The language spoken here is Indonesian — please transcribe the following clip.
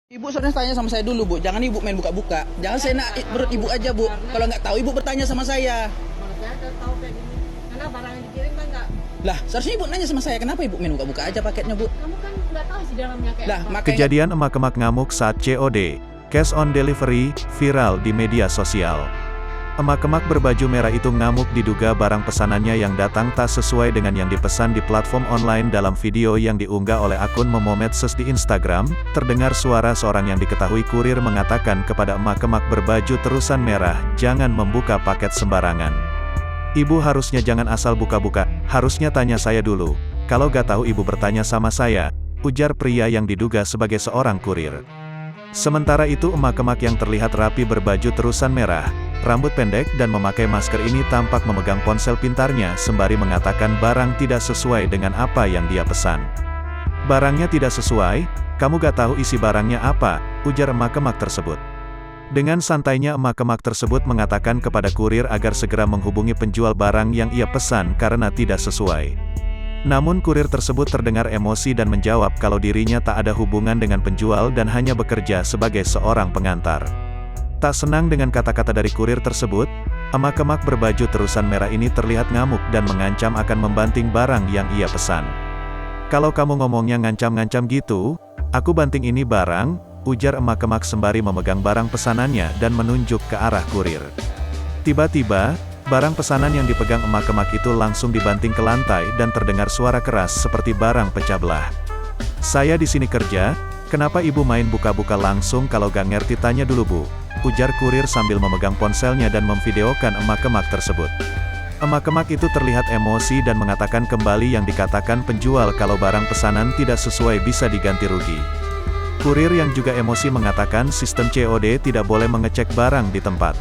Ibu sudah tanya sama saya dulu, Bu. Jangan ibu main buka-buka. Jangan saya nak perut ibu aja, Bu. Kalau nggak tahu, ibu bertanya sama saya. Kalau saya udah tahu kayak gini, karena barang yang dikirim kan nggak. Lah, seharusnya ibu nanya sama saya, kenapa ibu main buka-buka aja paketnya, Bu? Kamu kan nggak tahu sih dalamnya kayak Lah, apa. makanya Kejadian emak-emak ngamuk saat COD, cash on delivery, viral di media sosial. Emak-emak berbaju merah itu ngamuk diduga barang pesanannya yang datang tak sesuai dengan yang dipesan di platform online. Dalam video yang diunggah oleh akun Memomedsos di Instagram, terdengar suara seorang yang diketahui kurir mengatakan kepada emak-emak berbaju terusan merah, "Jangan membuka paket sembarangan. Ibu harusnya jangan asal buka-buka, harusnya tanya saya dulu. Kalau gak tahu ibu bertanya sama saya," ujar pria yang diduga sebagai seorang kurir. Sementara itu emak-emak yang terlihat rapi berbaju terusan merah, rambut pendek dan memakai masker ini tampak memegang ponsel pintarnya sembari mengatakan barang tidak sesuai dengan apa yang dia pesan. "Barangnya tidak sesuai? Kamu gak tahu isi barangnya apa?" ujar emak-emak tersebut. Dengan santainya emak-emak tersebut mengatakan kepada kurir agar segera menghubungi penjual barang yang ia pesan karena tidak sesuai. Namun kurir tersebut terdengar emosi dan menjawab kalau dirinya tak ada hubungan dengan penjual dan hanya bekerja sebagai seorang pengantar. Tak senang dengan kata-kata dari kurir tersebut, emak-emak berbaju terusan merah ini terlihat ngamuk dan mengancam akan membanting barang yang ia pesan. "Kalau kamu ngomongnya ngancam-ngancam gitu, aku banting ini barang," ujar emak-emak sembari memegang barang pesanannya dan menunjuk ke arah kurir. Tiba-tiba, barang pesanan yang dipegang emak-emak itu langsung dibanting ke lantai dan terdengar suara keras seperti barang pecah belah. "Saya di sini kerja, kenapa ibu main buka-buka langsung? Kalau gak ngerti tanya dulu, Bu," ujar kurir sambil memegang ponselnya dan memvideokan emak-emak tersebut. Emak-emak itu terlihat emosi dan mengatakan kembali yang dikatakan penjual kalau barang pesanan tidak sesuai bisa diganti rugi. Kurir yang juga emosi mengatakan sistem COD tidak boleh mengecek barang di tempat.